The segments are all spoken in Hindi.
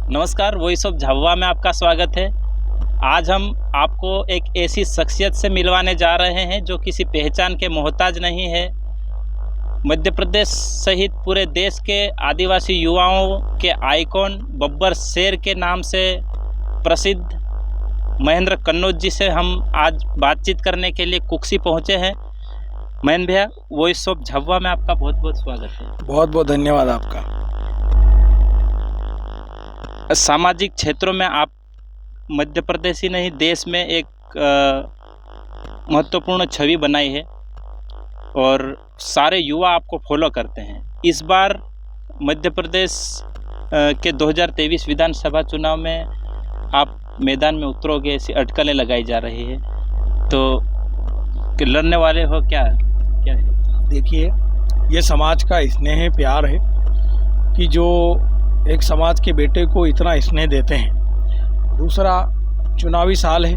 नमस्कार, वॉइस ऑफ झाबुआ में आपका स्वागत है। आज हम आपको एक ऐसी शख्सियत से मिलवाने जा रहे हैं जो किसी पहचान के मोहताज नहीं है। मध्य प्रदेश सहित पूरे देश के आदिवासी युवाओं के आइकॉन बब्बर शेर के नाम से प्रसिद्ध महेंद्र कन्नौज जी से हम आज बातचीत करने के लिए कुक्सी पहुँचे हैं। महेंद्र भैया, वॉइस ऑफ झाबुआ में आपका बहुत बहुत स्वागत है। बहुत बहुत धन्यवाद आपका। सामाजिक क्षेत्रों में आप मध्य प्रदेश ही नहीं देश में एक महत्वपूर्ण छवि बनाई है और सारे युवा आपको फॉलो करते हैं। इस बार मध्य प्रदेश के 2023 विधानसभा चुनाव में आप मैदान में उतरोगे, ऐसी अटकलें लगाई जा रही है, तो कि लड़ने वाले हो क्या है? देखिए, ये समाज का स्नेह है, प्यार है कि जो एक समाज के बेटे को इतना स्नेह देते हैं। दूसरा, चुनावी साल है,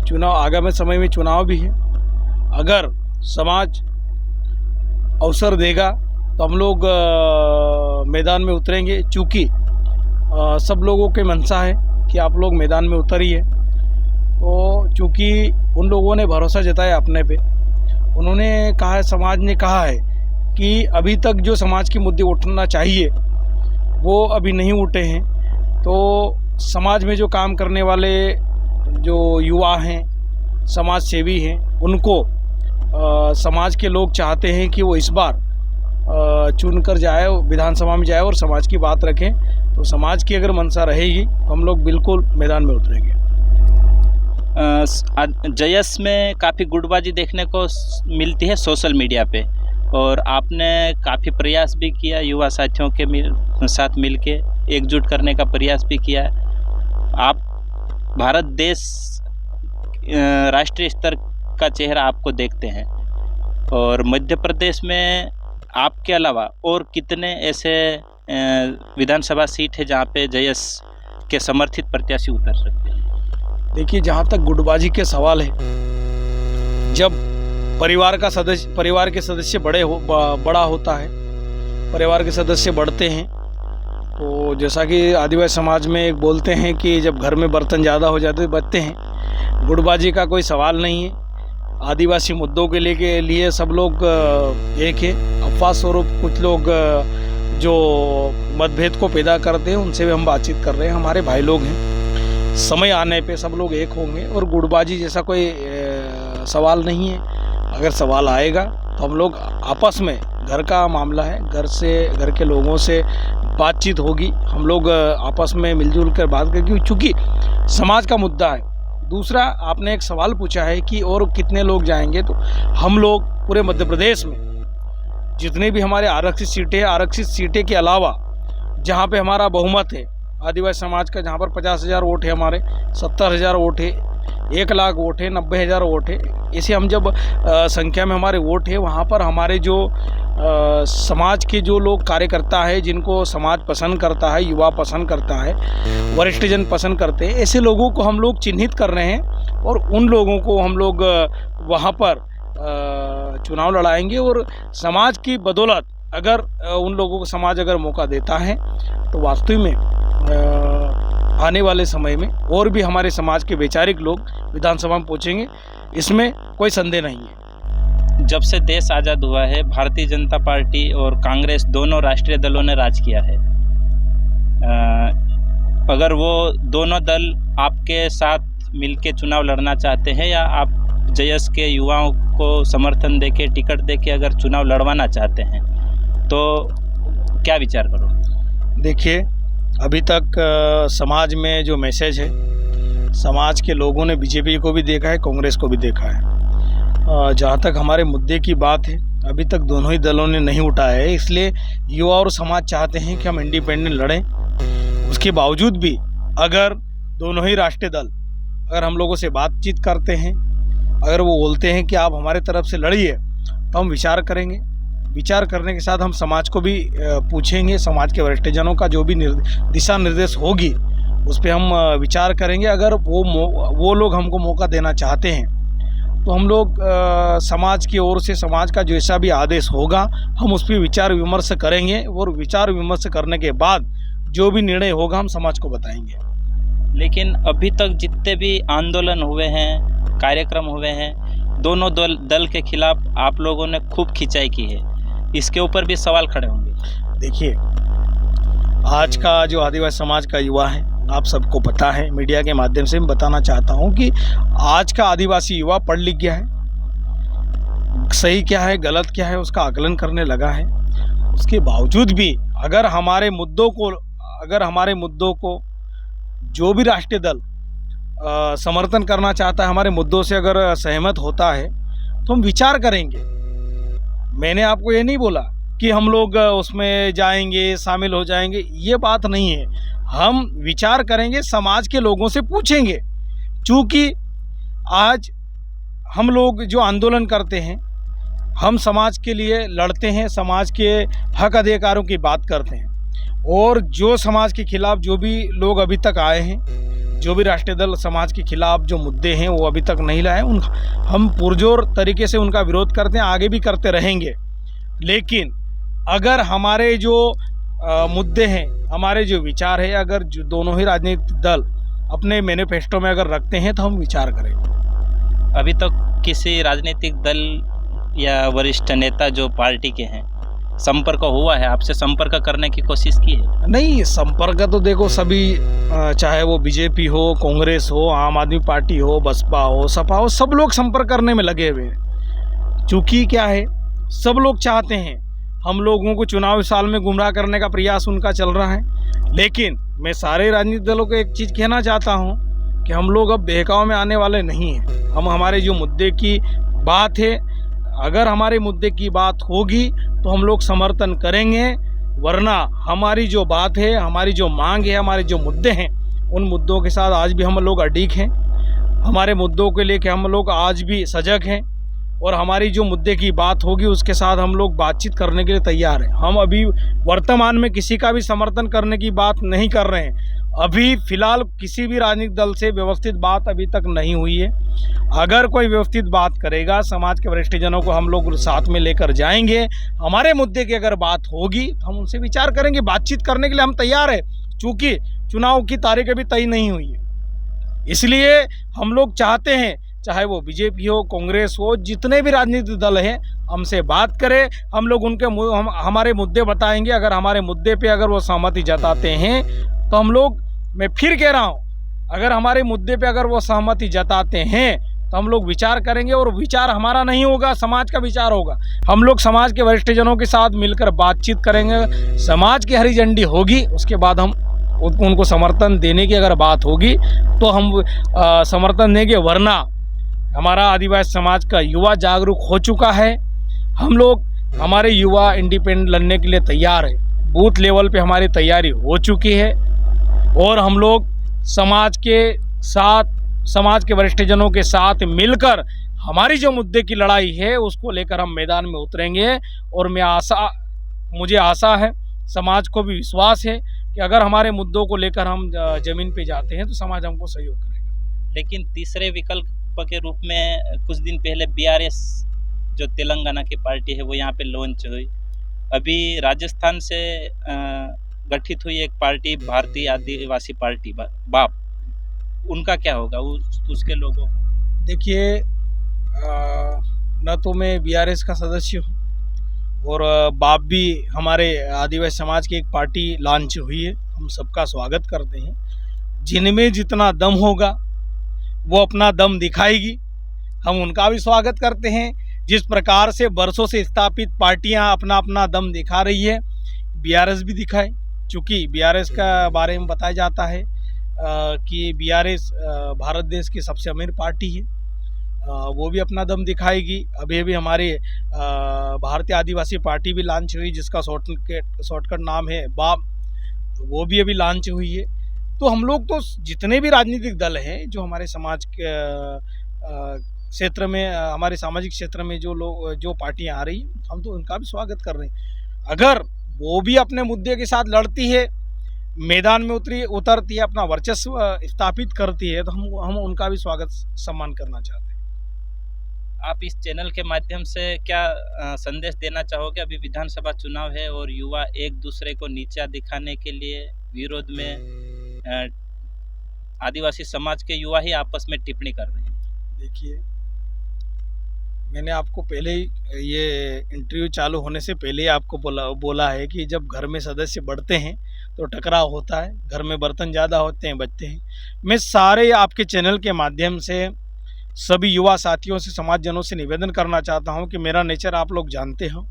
चुनाव आगामी समय में चुनाव भी है। अगर समाज अवसर देगा तो हम लोग मैदान में उतरेंगे, चूँकि सब लोगों के मनसा है कि आप लोग मैदान में उतरिए। तो चूँकि उन लोगों ने भरोसा जताया अपने पे, उन्होंने कहा है, समाज ने कहा है कि अभी तक जो समाज के मुद्दे उठना चाहिए वो अभी नहीं उठे हैं। तो समाज में जो काम करने वाले जो युवा हैं, समाज सेवी हैं, उनको समाज के लोग चाहते हैं कि वो इस बार चुनकर जाए, विधानसभा में जाए और समाज की बात रखें। तो समाज की अगर मंशा रहेगी तो हम लोग बिल्कुल मैदान में उतरेंगे। जयस में काफ़ी गुटबाजी देखने को मिलती है सोशल मीडिया पे, और आपने काफ़ी प्रयास भी किया, युवा साथियों के साथ मिलके एकजुट करने का प्रयास भी किया। आप भारत देश राष्ट्रीय स्तर का चेहरा आपको देखते हैं, और मध्य प्रदेश में आपके अलावा और कितने ऐसे विधानसभा सीट है जहाँ पे जयस के समर्थित प्रत्याशी उतर सकते हैं? देखिए, जहाँ तक गुटबाजी के सवाल है, जब परिवार के सदस्य बड़ा होता है, परिवार के सदस्य बढ़ते हैं, तो जैसा कि आदिवासी समाज में एक बोलते हैं कि जब घर में बर्तन ज़्यादा हो जाते तो बचते हैं। गुटबाजी का कोई सवाल नहीं है। आदिवासी मुद्दों के लिए सब लोग एक है। अफवाह स्वरूप कुछ लोग जो मतभेद को पैदा करते हैं, उनसे भी हम बातचीत कर रहे हैं। हमारे भाई लोग हैं, समय आने पे सब लोग एक होंगे और गुटबाजी जैसा कोई सवाल नहीं है। अगर सवाल आएगा तो हम लोग आपस में, घर का मामला है, घर के लोगों से बातचीत होगी, हम लोग आपस में मिलजुल कर बात करेंगे, क्योंकि समाज का मुद्दा है। दूसरा, आपने एक सवाल पूछा है कि और कितने लोग जाएंगे, तो हम लोग पूरे मध्य प्रदेश में जितने भी हमारे आरक्षित सीटें के अलावा जहाँ पे हमारा बहुमत है आदिवासी समाज का, जहाँ पर 50,000 वोट है, हमारे 70,000 वोट है, 1,00,000 वोट है, 90,000 वोट है, ऐसे हम जब संख्या में हमारे वोट है, वहाँ पर हमारे जो समाज के जो लोग कार्यकर्ता है, जिनको समाज पसंद करता है, युवा पसंद करता है, वरिष्ठ जन पसंद करते हैं, ऐसे लोगों को हम लोग चिन्हित कर रहे हैं और उन लोगों को हम लोग वहाँ पर चुनाव लड़ाएंगे। और समाज की बदौलत अगर उन लोगों को समाज अगर मौका देता है तो वास्तव में आने वाले समय में और भी हमारे समाज के वैचारिक लोग विधानसभा में पहुंचेंगे, इसमें कोई संदेह नहीं है। जब से देश आज़ाद हुआ है, भारतीय जनता पार्टी और कांग्रेस दोनों राष्ट्रीय दलों ने राज किया है। अगर वो दोनों दल आपके साथ मिलके चुनाव लड़ना चाहते हैं, या आप जयस के युवाओं को समर्थन देके, टिकट देके अगर चुनाव लड़वाना चाहते हैं, तो क्या विचार करो? देखिए, अभी तक समाज में जो मैसेज है, समाज के लोगों ने बीजेपी को भी देखा है, कांग्रेस को भी देखा है। जहाँ तक हमारे मुद्दे की बात है, अभी तक दोनों ही दलों ने नहीं उठाया है, इसलिए युवा और समाज चाहते हैं कि हम इंडिपेंडेंट लड़ें। उसके बावजूद भी अगर दोनों ही राष्ट्रीय दल अगर हम लोगों से बातचीत करते हैं, अगर वो बोलते हैं कि आप हमारे तरफ से लड़िए, तो हम विचार करेंगे। विचार करने के साथ हम समाज को भी पूछेंगे, समाज के वरिष्ठजनों का जो भी दिशा निर्देश होगी उस पर हम विचार करेंगे। अगर वो लोग हमको मौका देना चाहते हैं तो हम लोग समाज की ओर से, समाज का जैसा भी आदेश होगा, हम उस पर विचार विमर्श करेंगे और विचार विमर्श करने के बाद जो भी निर्णय होगा हम समाज को बताएंगे। लेकिन अभी तक जितने भी आंदोलन हुए हैं, कार्यक्रम हुए हैं, दोनों दल के खिलाफ आप लोगों ने खूब खिंचाई की है, इसके ऊपर भी सवाल खड़े होंगे। देखिए, आज का जो आदिवासी समाज का युवा है, आप सबको पता है, मीडिया के माध्यम से मैं बताना चाहता हूं कि आज का आदिवासी युवा पढ़ लिख गया है, सही क्या है गलत क्या है उसका आकलन करने लगा है। उसके बावजूद भी अगर हमारे मुद्दों को जो भी राष्ट्रीय दल समर्थन करना चाहता है, हमारे मुद्दों से अगर सहमत होता है तो हम विचार करेंगे। मैंने आपको ये नहीं बोला कि हम लोग उसमें जाएंगे, शामिल हो जाएंगे, ये बात नहीं है। हम विचार करेंगे, समाज के लोगों से पूछेंगे। चूँकि आज हम लोग जो आंदोलन करते हैं, हम समाज के लिए लड़ते हैं, समाज के हक अधिकारों की बात करते हैं, और जो समाज के खिलाफ जो भी लोग अभी तक आए हैं, जो भी राष्ट्रीय दल समाज के खिलाफ जो मुद्दे हैं वो अभी तक नहीं लाए, हम पुरजोर तरीके से उनका विरोध करते हैं, आगे भी करते रहेंगे। लेकिन अगर हमारे जो मुद्दे हैं, हमारे जो विचार है, अगर जो दोनों ही राजनीतिक दल अपने मैनिफेस्टो में अगर रखते हैं तो हम विचार करेंगे। अभी तक किसी राजनीतिक दल या वरिष्ठ नेता जो पार्टी के हैं संपर्क हुआ है, आपसे संपर्क करने की कोशिश की है? नहीं, संपर्क तो देखो सभी, चाहे वो बीजेपी हो, कांग्रेस हो, आम आदमी पार्टी हो, बसपा हो, सपा हो, सब लोग संपर्क करने में लगे हुए हैं। चूँकि क्या है, सब लोग चाहते हैं हम लोगों को चुनावी साल में गुमराह करने का प्रयास उनका चल रहा है। लेकिन मैं सारे राजनीतिक दलों को एक चीज़ कहना चाहता हूँ कि हम लोग अब बहकाव में आने वाले नहीं हैं। हम हमारे जो मुद्दे की बात है, अगर हमारे मुद्दे की बात होगी तो हम लोग समर्थन करेंगे, वरना हमारी जो बात है, हमारी जो मांग है, हमारे जो मुद्दे हैं, उन मुद्दों के साथ आज भी हम लोग अडिग हैं। हमारे मुद्दों के लेके हम लोग आज भी सजग हैं, और हमारी जो मुद्दे की बात होगी उसके साथ हम लोग बातचीत करने के लिए तैयार हैं। हम अभी वर्तमान में किसी का भी समर्थन करने की बात नहीं कर रहे हैं। अभी फ़िलहाल किसी भी राजनीतिक दल से व्यवस्थित बात अभी तक नहीं हुई है। अगर कोई व्यवस्थित बात करेगा, समाज के वरिष्ठ जनों को हम लोग साथ में लेकर जाएंगे। हमारे मुद्दे की अगर बात होगी तो हम उनसे विचार करेंगे, बातचीत करने के लिए हम तैयार हैं। चूँकि चुनाव की तारीख अभी तय नहीं हुई है, इसलिए हम लोग चाहते हैं चाहे वो बीजेपी हो, कांग्रेस हो, जितने भी राजनीतिक दल हैं, हमसे बात करें। हम लोग हमारे मुद्दे बताएंगे। अगर हमारे मुद्दे पे अगर वो सहमति जताते हैं तो हम लोग, मैं फिर कह रहा हूँ, अगर हमारे मुद्दे पे अगर वो सहमति जताते हैं तो हम लोग विचार करेंगे। और विचार हमारा नहीं होगा, समाज का विचार होगा। हम लोग समाज के वरिष्ठ जनों के साथ मिलकर बातचीत करेंगे, समाज की हरी झंडी होगी, उसके बाद हम उनको समर्थन देने की अगर बात होगी तो हम समर्थन देंगे। वरना हमारा आदिवासी समाज का युवा जागरूक हो चुका है। हम लोग, हमारे युवा इंडिपेंडेंट लड़ने के लिए तैयार है। बूथ लेवल पे हमारी तैयारी हो चुकी है, और हम लोग समाज के साथ, समाज के वरिष्ठ जनों के साथ मिलकर हमारी जो मुद्दे की लड़ाई है उसको लेकर हम मैदान में उतरेंगे। और मुझे आशा है, समाज को भी विश्वास है कि अगर हमारे मुद्दों को लेकर हम ज़मीन पे जाते हैं तो समाज हमको सहयोग करेगा। लेकिन तीसरे विकल्प के रूप में कुछ दिन पहले बीआरएस जो तेलंगाना की पार्टी है वो यहाँ पे लॉन्च हुई। अभी राजस्थान से गठित हुई एक पार्टी भारतीय आदिवासी पार्टी बाप, उनका क्या होगा उसके लोगों? देखिए, न तो मैं बीआरएस का सदस्य हूँ, और बाप भी हमारे आदिवासी समाज की एक पार्टी लॉन्च हुई है। हम सबका स्वागत करते हैं। जिनमें जितना दम होगा वो अपना दम दिखाएगी, हम उनका भी स्वागत करते हैं। जिस प्रकार से बरसों से स्थापित पार्टियां अपना अपना दम दिखा रही है, बीआरएस भी दिखाए। चूँकि बीआरएस का बारे में बताया जाता है कि बीआरएस भारत देश की सबसे अमीर पार्टी है, वो भी अपना दम दिखाएगी। अभी हमारे भारतीय आदिवासी पार्टी भी लॉन्च हुई, जिसका शॉर्टकट नाम है बाप, वो भी अभी लॉन्च हुई है। तो हम लोग तो जितने भी राजनीतिक दल हैं जो हमारे समाज के क्षेत्र में, हमारे सामाजिक क्षेत्र में जो पार्टियां आ रही हैं, हम तो उनका भी स्वागत कर रहे हैं। अगर वो भी अपने मुद्दे के साथ लड़ती है, मैदान में उतरती है, अपना वर्चस्व स्थापित करती है, तो हम उनका भी स्वागत सम्मान करना चाहते हैं। आप इस चैनल के माध्यम से क्या संदेश देना चाहोगे? अभी विधानसभा चुनाव है और युवा एक दूसरे को नीचा दिखाने के लिए विरोध में आदिवासी समाज के युवा ही आपस में टिप्पणी कर रहे हैं। देखिए, मैंने आपको पहले ही ये इंटरव्यू चालू होने से पहले ही आपको बोला है कि जब घर में सदस्य बढ़ते हैं तो टकराव होता है, घर में बर्तन ज़्यादा होते हैं, बचते हैं। मैं सारे आपके चैनल के माध्यम से सभी युवा साथियों से, समाजजनों से निवेदन करना चाहता हूं कि मेरा नेचर आप लोग जानते हो,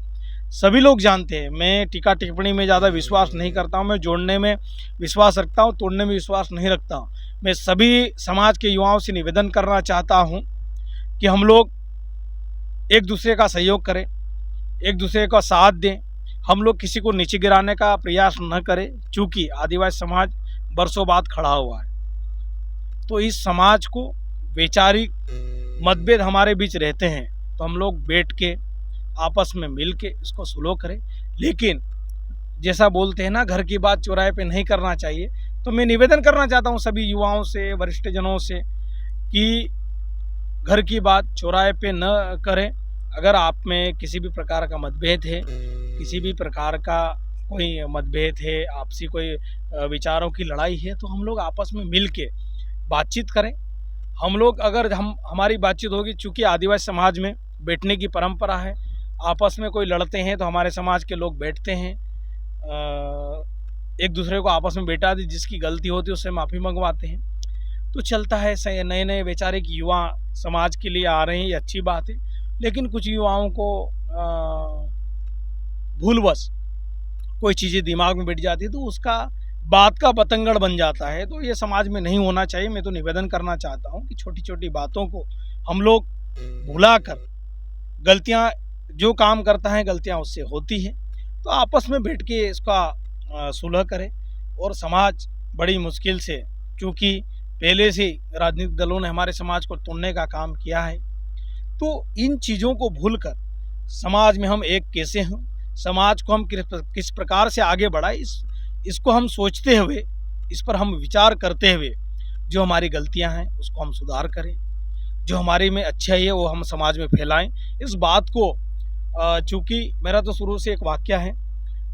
सभी लोग जानते हैं। मैं टीका टिप्पणी में ज़्यादा विश्वास नहीं करता हूं, मैं जोड़ने में विश्वास रखता हूं, तोड़ने में विश्वास नहीं रखता हूं। मैं सभी समाज के युवाओं से निवेदन करना चाहता हूं कि हम लोग एक दूसरे का सहयोग करें, एक दूसरे का साथ दें। हम लोग किसी को नीचे गिराने का प्रयास न करें, चूँकि आदिवासी समाज बरसों बाद खड़ा हुआ है। तो इस समाज को वैचारिक मतभेद हमारे बीच रहते हैं, तो हम लोग बैठ के आपस में मिल के इसको सुलह करें। लेकिन जैसा बोलते हैं ना, घर की बात चौराहे पे नहीं करना चाहिए। तो मैं निवेदन करना चाहता हूँ सभी युवाओं से, वरिष्ठ जनों से कि घर की बात चौराहे पे न करें। अगर आप में किसी भी प्रकार का मतभेद है, किसी भी प्रकार का कोई मतभेद है, आपसी कोई विचारों की लड़ाई है, तो हम लोग आपस में मिल के बातचीत करें। हम लोग अगर हमारी बातचीत होगी, चूँकि आदिवासी समाज में बैठने की परंपरा है, आपस में कोई लड़ते हैं तो हमारे समाज के लोग बैठते हैं, एक दूसरे को आपस में बैठा दी, जिसकी गलती होती है उससे माफ़ी मंगवाते हैं। तो चलता है। नए नए वैचारिक युवा समाज के लिए आ रहे हैं, ये अच्छी बात है। लेकिन कुछ युवाओं को भूलवश कोई चीज़ें दिमाग में बैठ जाती है, तो उसका बात का बतंगड़ बन जाता है। तो ये समाज में नहीं होना चाहिए। मैं तो निवेदन करना चाहता हूँ कि छोटी छोटी बातों को हम लोग भुलाकर, गलतियाँ जो काम करता है गलतियाँ उससे होती हैं, तो आपस में बैठ के इसका सुलह करें। और समाज बड़ी मुश्किल से, क्योंकि पहले से राजनीतिक दलों ने हमारे समाज को तोड़ने का काम किया है, तो इन चीज़ों को भूलकर समाज में हम एक कैसे हों, समाज को हम किस प्रकार से आगे बढ़ाएं, इसको हम सोचते हुए, इस पर हम विचार करते हुए, जो हमारी गलतियां हैं उसको हम सुधार करें, जो हमारे में अच्छाई है वो हम समाज में फैलाएं। इस बात को, चूँकि मेरा तो शुरू से एक वाक्य है,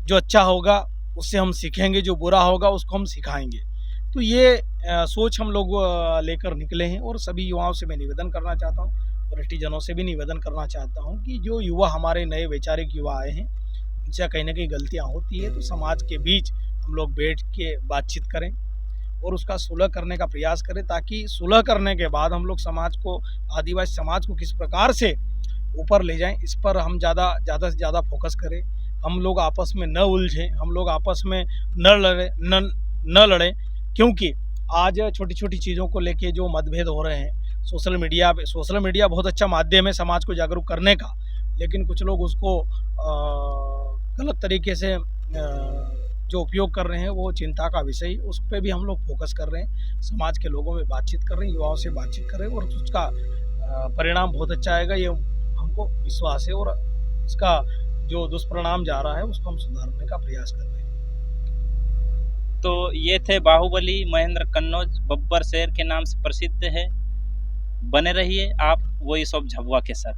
जो अच्छा होगा उससे हम सीखेंगे, जो बुरा होगा उसको हम सिखाएंगे। तो ये सोच हम लोग लेकर निकले हैं। और सभी युवाओं से मैं निवेदन करना चाहता हूँ, वरिष्ठ जनों से भी निवेदन करना चाहता हूँ कि जो युवा हमारे नए वैचारिक युवा आए हैं, उनसे कहीं ना कहीं गलतियाँ होती है, तो समाज के बीच हम लोग बैठ के बातचीत करें और उसका सुलह करने का प्रयास करें, ताकि सुलह करने के बाद हम लोग समाज को, आदिवासी समाज को किस प्रकार से ऊपर ले जाएं, इस पर हम ज़्यादा से ज़्यादा फोकस करें। हम लोग आपस में न उलझें, हम लोग आपस में न लड़ें, क्योंकि आज छोटी छोटी चीज़ों को लेके जो मतभेद हो रहे हैं, सोशल मीडिया बहुत अच्छा माध्यम है समाज को जागरूक करने का, लेकिन कुछ लोग उसको गलत तरीके से जो उपयोग कर रहे हैं, वो चिंता का विषय, उस पर भी हम लोग फोकस कर रहे हैं। समाज के लोगों में बातचीत कर रहे हैं, युवाओं से बातचीत कर रहे हैं, और उसका परिणाम बहुत अच्छा आएगा, ये हमको विश्वास है। और इसका जो दुष्परिणाम जा रहा है उसको हम सुधारने का प्रयास कर रहे हैं। तो ये थे बाहुबली महेंद्र कन्नौज, बब्बर शेर के नाम से प्रसिद्ध है। बने रहिए आप वॉइस ऑफ झाबुआ के साथ।